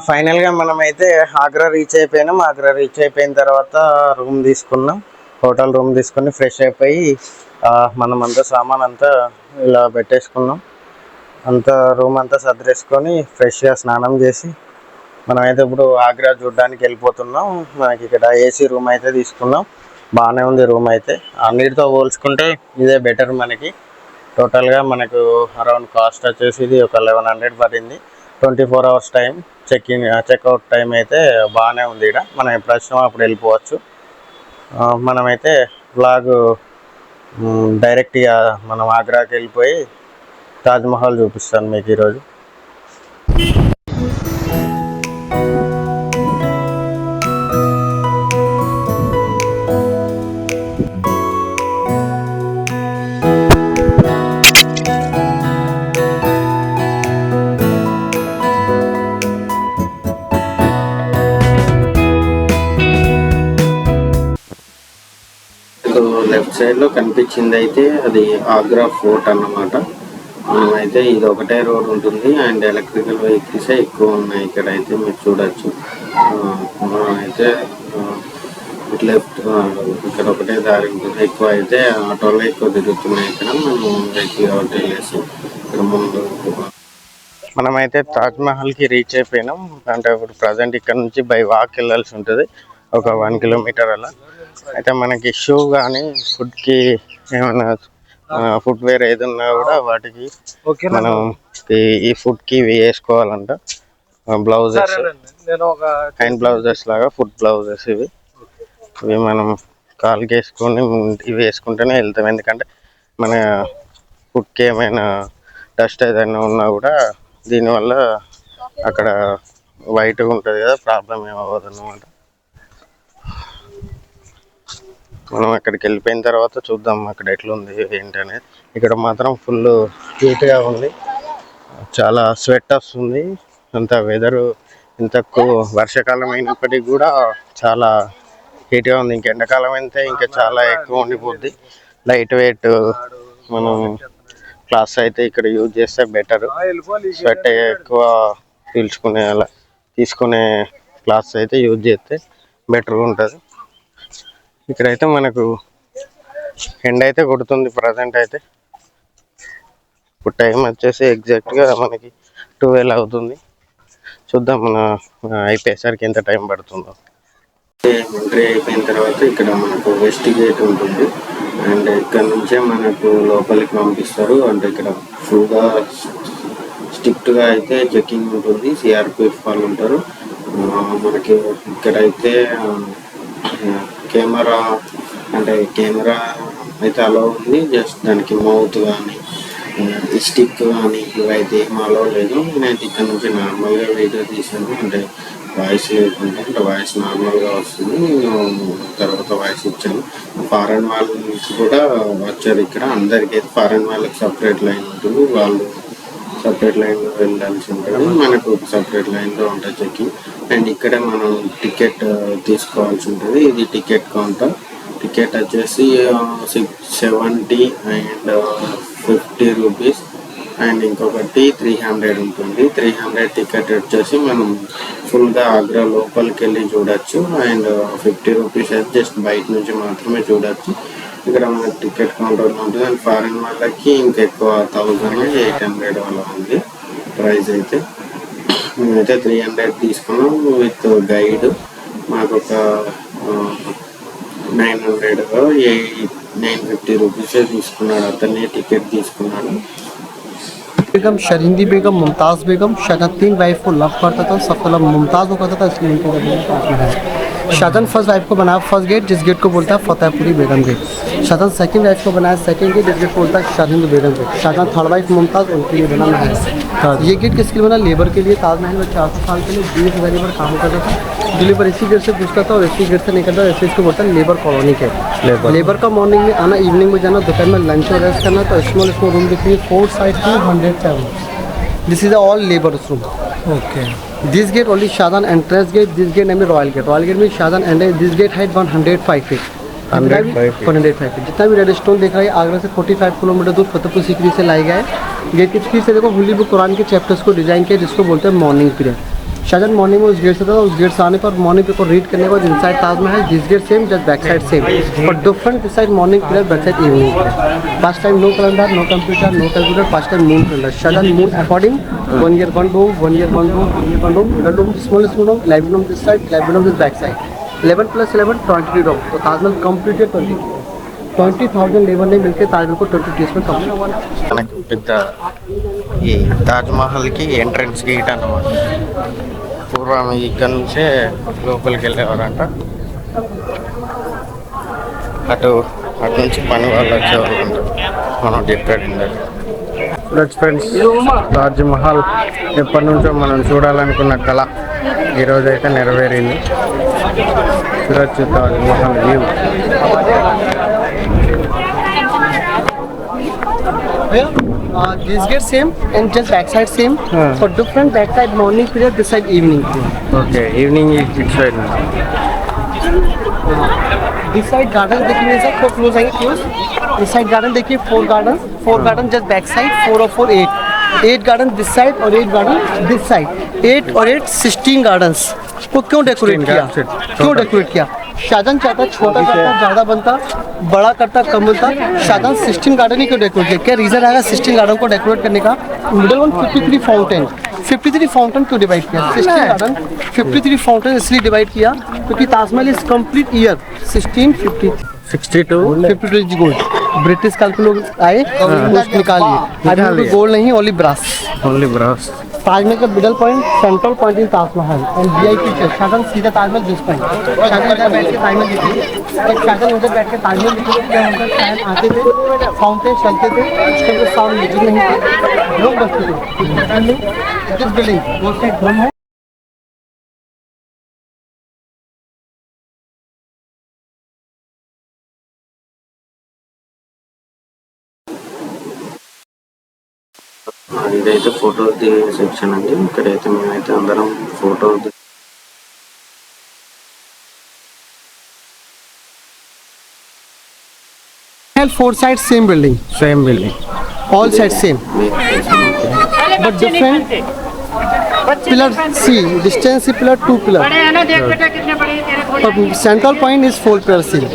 ఫైనల్గా మనమైతే ఆగ్రా రీచ్ అయిపోయినాం. ఆగ్రా రీచ్ అయిపోయిన తర్వాత రూమ్ తీసుకున్నాం. హోటల్ రూమ్ తీసుకొని ఫ్రెష్ అయిపోయి మనమంతా సామాన్ అంతా ఇలా పెట్టేసుకున్నాం. అంతా రూమ్ అంతా సర్దేసుకొని ఫ్రెష్గా స్నానం చేసి మనమైతే ఇప్పుడు ఆగ్రా చూడడానికి వెళ్ళిపోతున్నాం. మనకి ఇక్కడ ఏసీ రూమ్ అయితే తీసుకున్నాం. బాగానే ఉంది రూమ్ అయితే. అన్నిటితో పోల్చుకుంటే ఇదే బెటర్ మనకి. టోటల్గా మనకు అరౌండ్ కాస్ట్ వచ్చేసి ఇది ఒక 1100 పడింది. 24 hours టైం. చెక్అవుట్ టైం అయితే బాగానే ఉంది. ఇక్కడ మనం ఎప్పుడు వచ్చినామో అప్పుడు వెళ్ళిపోవచ్చు. మనమైతే బ్లాగ్ డైరెక్ట్గా మనం ఆగ్రాకి వెళ్ళిపోయి తాజ్మహల్ చూపిస్తాను మీకు ఈరోజు. లెఫ్ట్ సైడ్ లో కనిపించింది అయితే అది ఆగ్రా ఫోర్ట్ అన్నమాట. అయితే ఇది ఒకటే రోడ్ ఉంటుంది అండ్ ఎలక్ట్రికల్ వెహికల్స్ ఎక్కువ ఉన్నాయి ఇక్కడ అయితే మీరు చూడొచ్చు. అయితే లెఫ్ట్ ఇక్కడ ఒకటే దారి ఉంటుంది. ఎక్కువ అయితే ఆటోలో ఎక్కువ తిరుగుతున్నాయి. ఇక్కడ మనం వెహికల్ కాబట్టి వెళ్ళేసి ఇక్కడ ముందు మనమైతే తాజ్మహల్కి రీచ్ అయిపోయినాం. అంటే ఇప్పుడు ప్రజెంట్ ఇక్కడ నుంచి బై వాక్ వెళ్ళాల్సి ఉంటుంది ఒక 1 kilometer అలా. అయితే మనకి షూ కానీ ఫుడ్కి ఏమైనా ఫుట్వేర్ ఏదన్నా కూడా వాటికి మనం ఈ ఫుడ్కి ఇవి వేసుకోవాలంట. బ్లౌజెస్, హ్యాండ్ బ్లౌజెస్ లాగా ఫుడ్ బ్లౌజెస్ ఇవి మనం కాలుకి వేసుకొని ఇవి వేసుకుంటూనే వెళ్తాం. ఎందుకంటే మన ఫుడ్కి ఏమైనా డస్ట్ ఏదైనా ఉన్నా కూడా దీనివల్ల అక్కడ వైట్గా ఉంటుంది కదా, ప్రాబ్లం ఏమవ్వదు అన్నమాట. మనం అక్కడికి వెళ్ళిపోయిన తర్వాత చూద్దాం అక్కడ ఎట్లుంది ఏంటి అనేది. ఇక్కడ మాత్రం ఫుల్ హీట్గా ఉంది, చాలా స్వెట్ వస్తుంది. అంత వెదరు ఇంత వర్షాకాలం అయినప్పటికీ కూడా చాలా హీట్గా ఉంది. ఇంక ఎండాకాలం అయితే ఇంకా చాలా ఎక్కువ ఉండిపోద్ది. లైట్ వెయిట్ మనం క్లాత్స్ అయితే ఇక్కడ యూజ్ చేస్తే బెటర్. స్వెట్ ఎక్కువ పీల్చుకునే అలా తీసుకునే క్లాత్స్ అయితే యూజ్ చేస్తే బెటర్గా ఉంటుంది. ఇక్కడైతే మనకు ఎండ అయితే కొడుతుంది ప్రజెంట్ అయితే. ఇప్పుడు టైం వచ్చేసి ఎగ్జాక్ట్గా మనకి 12 అవుతుంది. చూద్దాం మన అయిపోయేసరికి ఎంత టైం పడుతుందో. ఎంట్రీ అయిపోయిన తర్వాత ఇక్కడ మనకు వెస్ట్ గేట్ ఉంటుంది అండ్ ఇక్కడ నుంచే మనకు లోపలికి పంపిస్తారు. అంటే ఇక్కడ ఫుల్గా స్ట్రిక్ట్గా అయితే చెకింగ్ ఉంటుంది. సిఆర్పిఎఫ్ వాళ్ళు ఉంటారు. మనకి ఇక్కడైతే కెమెరా అయితే అలో ఉంది. జస్ట్ దానికి మౌత్ కానీ స్టిక్ కానీ ఇవైతే ఏం అలో లేదు. నేనైతే ఇక్కడ నుంచి నార్మల్గా వీడియో తీసాను. అంటే వాయిస్ లేకుండా, అంటే వాయిస్ నార్మల్గా వస్తుంది. నేను తర్వాత వాయిస్ ఇచ్చాను. ఫారెన్ వాళ్ళ నుంచి కూడా వచ్చారు ఇక్కడ. అందరికీ అయితే ఫారెన్ వాళ్ళకి సపరేట్ లైన్ ఉంటుంది. వాళ్ళు సపరేట్ లైన్లో వెళ్ళాల్సి ఉంటుంది. మనకు సపరేట్ లైన్లో ఉంటుంది చెకింగ్. అండ్ ఇక్కడ మనం టికెట్ తీసుకోవాల్సి ఉంటుంది. ఇది టికెట్ కౌంటర్. టికెట్ వచ్చేసి 70 అండ్ 50 రూపీస్ అండ్ ఇంకొకటి 300 ఉంటుంది. 300 టికెట్ వచ్చేసి మనం ఫుల్గా ఆగ్రా లోపలికి వెళ్ళి చూడొచ్చు. అండ్ 50 రూపీస్ అయితే జస్ట్ బయట నుంచి మాత్రమే చూడొచ్చు. ఇక్కడ మనకి టికెట్ కౌంటర్ ఉంటుంది. అండ్ ఫారెన్ వాళ్ళకి ఇంకెక్కువ 1800 అలా ఉంది ప్రైస్ అయితే. మేమైతే 300 తీసుకున్నాం విత్ గైడ్. మాకు ఒక 950 రూపీసే తీసుకున్నాడు. అతనే టికెట్ తీసుకున్నాడు. बेगम शरिंदी बेगम मुमताज़ बेगम शाहजहां 3 वाइफ को लव करता था. सफल मुमताज़ को करता था, इसलिए शाहजहां फर्स्ट वाइफ को बनाया फर्स्ट गेट, जिस गेट को बोलता है Fatehpuri Begum gate. Shahjahan second wife को बनाया सेकंड गेट, जिस गेट को बोलता है Sarhindi Begum gate. Shahjahan third wife Mumtaz उनके लिए बना महल. ये गेट किसके लिए बना? लेबर के लिए. ताजमहल में 400 साल के लिए 20 लेबर काम करता था. जो लेबर इसी गेट से घुसता था और इसी गेट से निकलता था. ऐसे इसको बोलता है लेबर कॉलोनी के. लेबर का मॉर्निंग में आना, इवनिंग में जाना, दोपहर में लंच और रेस्ट करना. तो स्मॉल रूम देखिए 4 side 207. This is all laborers room. Okay. This gate only Shahjahan entrance gate. This gate name is Royal Gate. Royal Gate में Shahjahan entry. This gate height 105 feet. 105 feet. जितना भी red stone देख रहा है आगरा से 45 kilometre दूर फतेहपुर सीकरी से लाया गया है. गेट की फिर से देखो होली बुक कुरान के चैप्टर्स को डिजाइन किया जिसको बोलते हैं मॉर्निंग पीरियड. शाहजहां मॉर्निंग में उस गेट से था, उस गेट से आने पर मॉर्निंग पेपर रीड करने के बाद inside Taj Mahal, this gate same, just back side same, but different this side morning period, back side evening. First time no calendar, no computer, no calculator, first time moon calendar. Shah Jahan moon according 1 year 1 room, 1 year 1 room, 1 year 1 room, middle room, smallest room, library room this side, library room this back side, 11 plus 11 20 room। तो Taj Mahal completed 20,000 labour ने मिलकर ताजमहल को 20 days में complete. మనకు పెద్ద ఈ తాజ్మహల్కి entrance gate అన్నమాట. పూర్వం ఇక్కడ నుంచే లోపలికి వెళ్ళేవారంట. అటు నుంచి పని వాళ్ళు వచ్చేవాళ్ళంట. మనం చెప్పాడు ఇందాక. ఫ్రెండ్స్, తాజ్మహల్ ఎప్పటి నుంచో మనం చూడాలనుకున్న కళ ఈరోజు అయితే నెరవేరింది. చూడొచ్చు Taj Mahal view. This gate same and just backside same. For different backside morning period, this side evening. Okay, evening is this side. This side garden देखिए सर, खूब क्लोज आएंगे क्लोज. This side garden देखिए 4 garden just backside 4 और 4 8 garden this side और 8 garden this side. 8 और 8 16 gardens. को क्यों decorate किया? क्यों डेकोरेट किया? शाहजहां चाहता छोटा करता ज़्यादा बनता, बड़ा करता कम बनता। शाहजहां 16 गार्डन ही क्यों डेकोरेट किया? क्या रीज़न आएगा 16 गार्डन को डेकोरेट करने का? मिडल वन 53 फाउंटेन, 53 फाउंटेन क्यों डिवाइड किया? 16 गार्डन 53 फाउंटेन इसलिए डिवाइड किया क्योंकि Taj Mahal is complete year 1652 gold. British काल के लोग आए और निकालिए। अभी गोल्ड नहीं, ओनली ब्रास। ताजमहल का middle point, central point in Taj Mahal and VIP church. Shahjahan सीधा ताजमहल जिस पॉइंट शाहजहां उधर बैठ के ताजमहल देखते थे। शाहजहां उधर बैठ के ताजमहल देखते थे। उधर फैन आते थे, फाउंटेन चलते थे, उसके साउंड म्यूजिक नहीं थे, लोग बचते थे। दिस बिल्डिंग वो साइड वन है। ఇదైతే ఫోటో దిగే సెక్షన్ అండి. ఇక్కడైతే మేమైతే అందరం photo Four sides same building, all sides same, but different pillar. See distance pillar 2 pillar, but central point is 4 pillar same,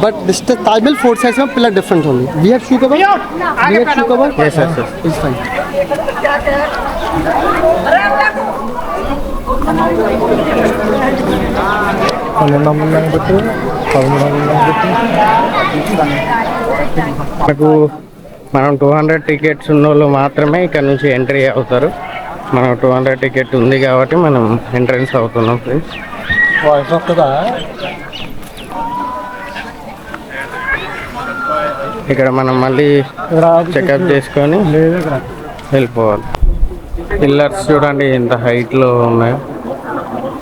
but this Tajmahal 4 sides में pillar different only. We have shoe cover. Yes sir, it's fine. మనకు 200 tickets ఉన్న వాళ్ళు మాత్రమే ఇక్కడ నుంచి entry అవుతారు. మనం 200 ticket ఉంది కాబట్టి మనం ఎంట్రన్స్ అవుతున్నాం ఫ్రెండ్స్. ఇక్కడ మనం మళ్ళీ చెకప్ చేసుకొని వెళ్ళిపోవాలి. పిల్లర్స్ చూడండి ఎంత హైట్లో ఉన్నాయో,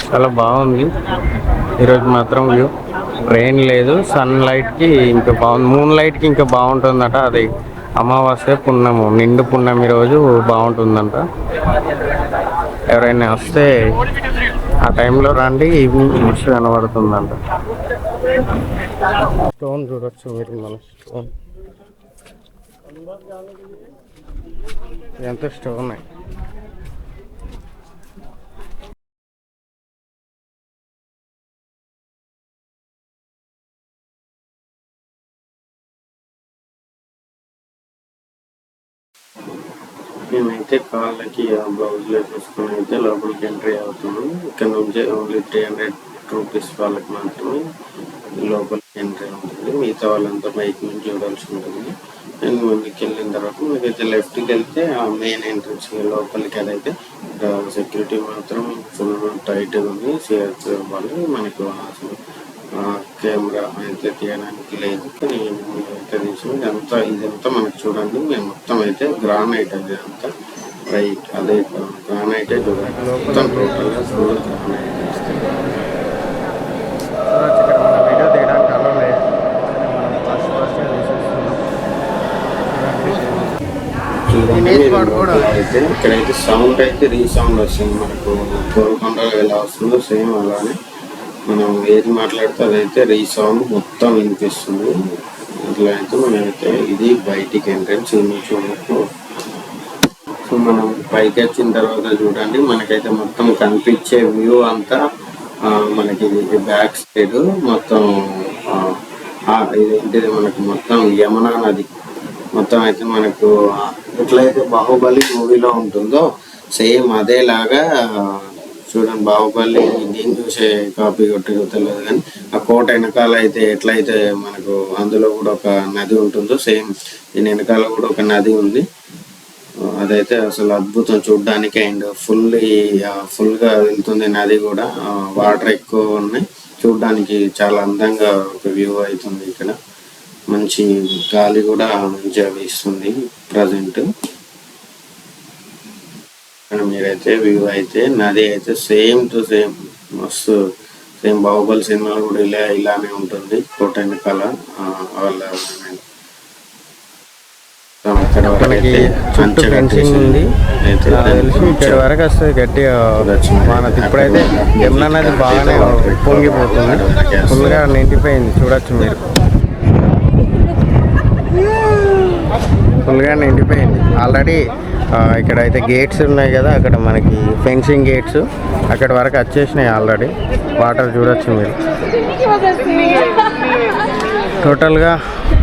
చాలా బాగుంది. ఈరోజు మాత్రం వ్యూ రెయిన్ లేదు, సన్ లైట్కి ఇంకా బాగుంది, మూన్ లైట్కి ఇంకా బాగుంటుందట. అది అమావాస్య పున్నము, నిండు పున్నమి రోజు బాగుంటుందంట. ఎవరైనా వస్తే ఆ టైంలో రండి, ఈవినింగ్ మస్తు కనబడుతుందంట. స్టోన్ చూడొచ్చు మీరు, మన స్టోన్ ఎంత స్టోన్. మేమైతే కాళ్ళకి బ్లౌజ్లు వేసుకొని అయితే లోపలికి ఎంట్రీ అవుతున్నాం. ఇక్కడ నుంచి ఓన్లీ 300 రూపీస్ వాళ్ళకి మాత్రమే లోపలికి ఎంట్రీ ఉంటుంది. మిగతా వాళ్ళంతా బైక్ నుంచి చూడాల్సి ఉంటుంది. అండ్ ముందుకు వెళ్ళిన తర్వాత మనకైతే లెఫ్ట్కి వెళ్తే ఆ మెయిన్ ఎంట్రన్స్ లోపలికి. అదైతే సెక్యూరిటీ మాత్రం ఫుల్ టైట్గా ఉంది. సిఆర్పి వాళ్ళు మనకు కెమెరా అయితే తీయడానికి లేదు, కానీ అయితే తీసి ఇదంతా మనకు చూడండి. మేము మొత్తం అయితే గ్రానైట్, అది అంతా రైట్ అదే గ్రానైటే చూడండి. మొత్తం టోటల్గా ఫుల్ గ్రానైట్ వేస్తాం. వీడియో తీయడానికి అలా లేదు, అయితే ఇక్కడైతే సౌండ్ అయితే రీసౌండ్ వస్తుంది. మనకు గోల్కొండలో ఎలా వస్తుందో సేమ్ అలానే మనం ఏది మాట్లాడితే అదైతే రీసౌండ్ మొత్తం వినిపిస్తుంది. అట్లా అయితే మనమైతే ఇది బయటికి ఎంట్రన్స్ చూడకు సో మనం పైకి వచ్చిన తర్వాత చూడండి, మనకైతే మొత్తం కనిపించే వ్యూ అంతా మనకి బ్యాక్ సైడ్ మొత్తం ఇదేంటిది మనకు మొత్తం యమునా నది మొత్తం అయితే మనకు ఎట్లయితే బాహుబలి మూవీలో ఉంటుందో సేమ్ అదేలాగా చూడండి. బాహుబలి దీన్ని చూసే కాపీ కొట్టిరో తెలియదు కానీ ఆ కోట వెనకాల అయితే ఎట్లయితే మనకు అందులో కూడా ఒక నది ఉంటుందో సేమ్ దీని వెనకాల కూడా ఒక నది ఉంది. అదైతే అసలు అద్భుతం చూడడానికి. అండ్ ఫుల్గా వెళ్తుంది నది కూడా, వాటర్ ఎక్కువ ఉన్నాయి, చూడడానికి చాలా అందంగా ఒక వ్యూ అవుతుంది. ఇక్కడ మంచి గాలి కూడా మంచిగా వీస్తుంది ప్రజెంట్. మీరైతే వ్యూ అయితే నది అయితే సేమ్ టు సేమ్ మస్తు సేమ్ బాహుబలి సినిమాలో కూడా ఇలానే ఉంటుంది. కోట వెనకాల వాళ్ళ చుట్టూ ఫెన్సింగ్ ఉంది. తెలిసి ఇక్కడ వరకు వస్తుంది గట్టిగా మనది. ఇప్పుడైతే యమునా నది బాగానే పొంగిపోతుంది, ఫుల్గా నిండిపోయింది. చూడొచ్చు మీరు, ఫుల్గా నిండిపోయింది ఆల్రెడీ. ఇక్కడ అయితే గేట్స్ ఉన్నాయి కదా, అక్కడ మనకి ఫెన్సింగ్ గేట్స్ అక్కడ వరకు వచ్చేసినాయి ఆల్రెడీ. వాటర్ చూడొచ్చు మీరు. టోటల్గా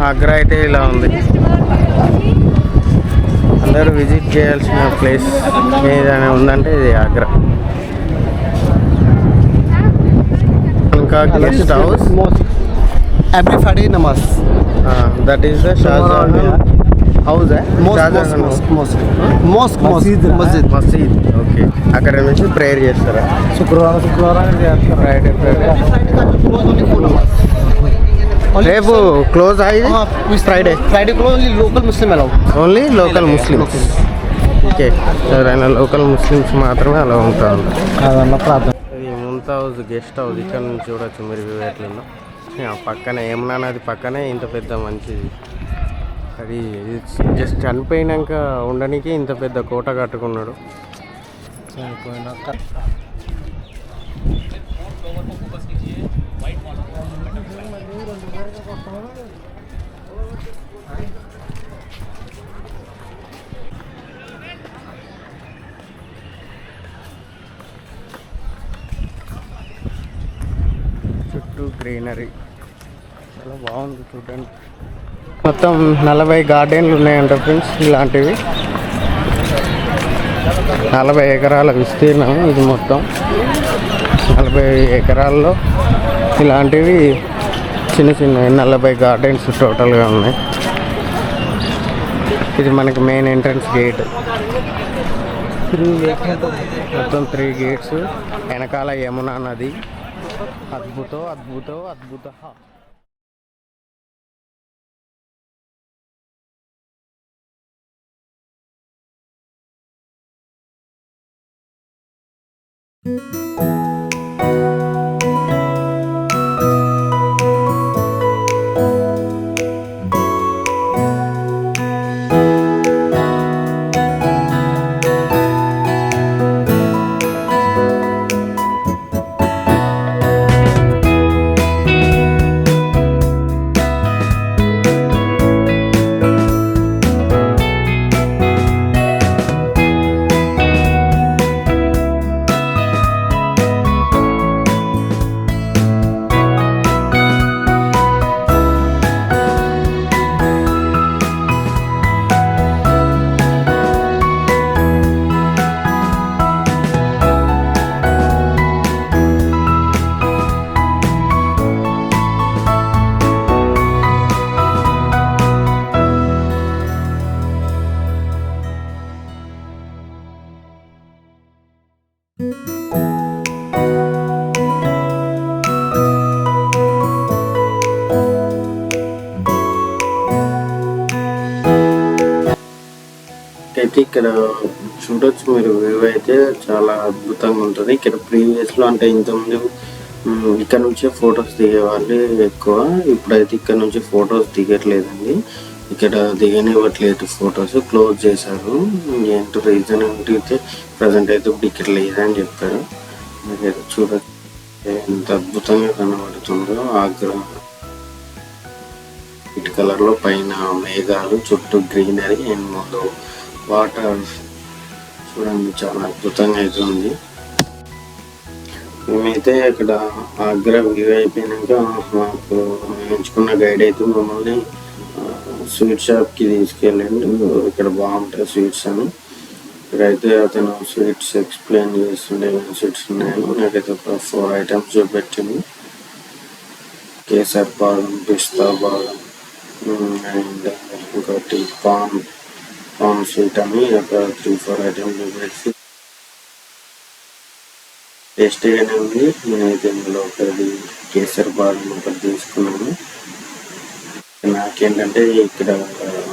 ఆగ్రా అయితే ఇలా ఉంది. అందరూ విజిట్ చేయాల్సిన ప్లేస్ ఏదైనా ఉందంటే ఇది ఆగ్రా. ఇంకా guest house every Friday namaz. That is the Shah Jahan house. Mosque. మసీద్. ఓకే, అక్కడ నుంచి ప్రేయర్ చేస్తారా? శుక్రవారం చేస్తారు. రేపు క్లోజ్ అయ్యి Friday close only local Muslim allowed. Only local Muslims. Okay, ఎవరైనా లోకల్ ముస్లిమ్స్ మాత్రమే అలా ఉంటారు. అదన్న ప్రార్థన. ఇది ముంతాజ్ గెస్ట్ హౌస్. ఇక్కడ నుంచి చూడొచ్చు మీరు వ్యూ ఎట్లుందో. పక్కనే యమునా నది పక్కనే ఇంత పెద్ద మంచిది. అది జస్ట్ చనిపోయినాక ఉండడానికి ఇంత పెద్ద కోట కట్టుకున్నాడు. చుట్టూ గ్రీనరీ చాలా బాగుంది చూడండి. మొత్తం 40 గార్డెన్లు ఉన్నాయంట ఫ్రెండ్స్. ఇలాంటివి 40 ఎకరాల విస్తీర్ణం ఇది మొత్తం. 40 ఎకరాల్లో ఇలాంటివి చిన్న చిన్న 40 గార్డెన్స్ టోటల్గా ఉన్నాయి. ఇది మనకి మెయిన్ ఎంట్రన్స్ గేట్. మొత్తం 3 గేట్స్. వెనకాల యమునా నది. అద్భుత. అయితే ఇక్కడ చూడొచ్చు మీరు వ్యూ అయితే చాలా అద్భుతంగా ఉంటుంది. ఇక్కడ ప్రీవియస్లో అంటే ఇంతకుముందు ఇక్కడ నుంచే ఫొటోస్ దిగేవాళ్ళు ఎక్కువ. ఇప్పుడైతే ఇక్కడ నుంచి ఫొటోస్ దిగట్లేదండి, ఇక్కడ దిగనివ్వట్లేదు. ఫొటోస్ క్లోజ్ చేశారు. ఏంటో రీజన్ ఏంటైతే ప్రజెంట్ అయితే ఇప్పుడు ఇక్కడ లేదని చెప్పారు. మీరైతే చూడొచ్చు ఎంత అద్భుతంగా కనబడుతుందో ఆగ్రా. వైట్ కలర్లో పైన మేఘాలు, చుట్టూ గ్రీనరీ అండ్ ముందు వాటర్ చూడండి చాలా అద్భుతంగా అయితే ఉంది. మేమైతే ఇక్కడ ఆగ్రా వ్యూ అయిపోయినాక మాకు ఎంచుకున్న గైడ్ అయితే మమ్మల్ని స్వీట్ షాప్కి తీసుకెళ్ళండి, ఇక్కడ బాగుంటాయి స్వీట్స్ అని. ఇక్కడైతే అతను స్వీట్స్ ఎక్స్ప్లెయిన్ చేస్తుండే ఏమైనా స్వీట్స్ ఉన్నాయని నాకైతే ఒక 4 ఐటమ్స్ చూపెట్టింది. కేసర్ బాదం, పిస్తా బాదం అండ్ ఇంకోటి పాన్ స్వీట్ అని ఒక 3-4 ఐటమ్స్ చూపెట్టి టేస్టీగానే ఉంది. నేనైతే ఇందులో ఒకటి కేసర్ బాదం ఒకటి తీసుకున్నాను. నాకేంటంటే ఇక్కడ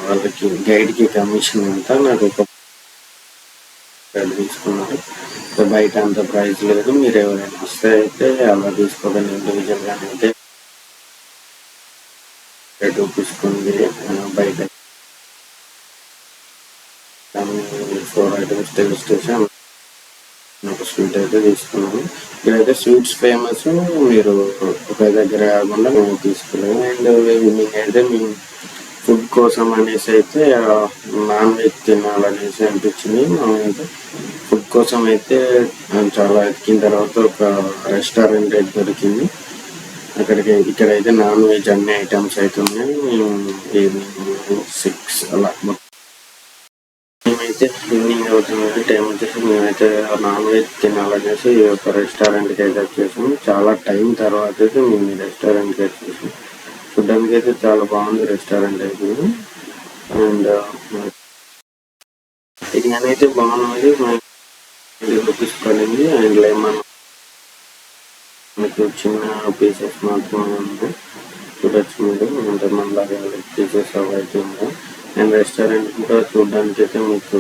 వాళ్ళకి గైడ్కి కమిషన్ అంతా నాకు ఒక గైడ్ తీసుకున్నారు. బయట అంత ప్రైస్ లేదు, మీరు ఎవరైనా వస్తే అయితే అలా తీసుకోకండి. ఇండివిజువల్గా అయితే చూపించుకుంది బయట 4 ఐటమ్స్ టేస్ట్ చేసి ఒక స్వీట్ అయితే తీసుకున్నాను. ఇక్కడైతే స్వీట్స్ ఫేమస్, మీరు ఒక దగ్గర కాకుండా మేము తీసుకున్నాము. అండ్ ఈవినింగ్ అయితే మేము ఫుడ్ కోసం అనేసి అయితే నాన్ వెజ్ తినాలనేసి అనిపించింది. అయితే ఫుడ్ కోసం అయితే చాలా ఎతికిన తర్వాత ఒక రెస్టారెంట్ అయితే దొరికింది. ఇక్కడైతే నాన్ వెజ్ అన్ని ఐటమ్స్ అయితే ఉన్నాయి. ఈవినింగ్ 6 అలా మేమైతే ఈవినింగ్ అవుతుంది టైం వచ్చేసి మేమైతే నాన్ వెజ్ తినాలనేసి ఒక రెస్టారెంట్కి అయితే వచ్చేసాము. చాలా టైం తర్వాత అయితే మేము ఈ రెస్టారెంట్కి వచ్చేసాము. చూడడానికి అయితే చాలా బాగుంది రెస్టారెంట్ అయితే. అండ్ బిర్యానీ అయితే బాగున్నది, 20 రూపీస్ పడింది. అండ్ లెమన్ మీకు చిన్న పీసెస్ మాత్రమే ఉన్నాయి, చూడొచ్చు మీరు. అంటే మనలాగా పీసెస్ అవి అయితే ఉన్నాయి. అండ్ రెస్టారెంట్ కూడా చూడడానికి అయితే మీకు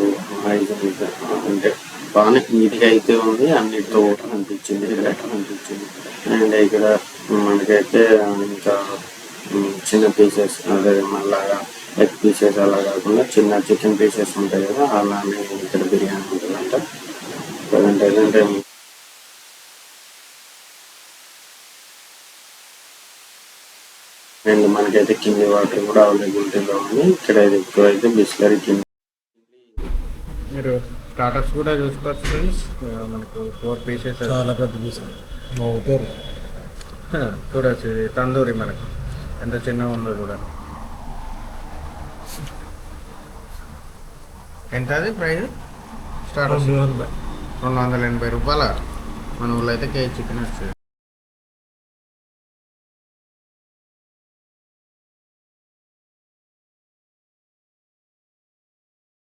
అంటే బాగానే నీట్గా అయితే ఉంది, అన్నిటితో అనిపించింది. అండ్ ఇక్కడ మనకైతే ఇంకా చిన్న పీసెస్ అదే మళ్ళాగా ఎగ్ పీసెస్ అలా కాకుండా చిన్న చికెన్ పీసెస్ ఉంటాయి కదా, అలానే ఇక్కడ బిర్యానీ ఉంటుందంట. ప్రజెంట్ ఏంటంటే అండ్ మనకైతే కింది వాటర్ కూడా అవైలబిలిటీలో ఉంది. ఇక్కడ ఎక్కువైతే బిస్లరీ కింద మీరు స్టార్టర్స్ కూడా చూసుకోవచ్చు ఫ్రెండ్స్. మనకు 4 పీసెస్ చాలా పెద్ద పీసెస్ అవుతారు. చూడొచ్చు, ఇది తందూరి మనకు ఎంత చిన్నగా ఉందో చూడండి. ఎంత అది ప్రైస్? స్టార్టర్స్ 280 రూపాయల. మన ఊళ్ళో అయితే కేజీ చికెన్ వస్తుంది.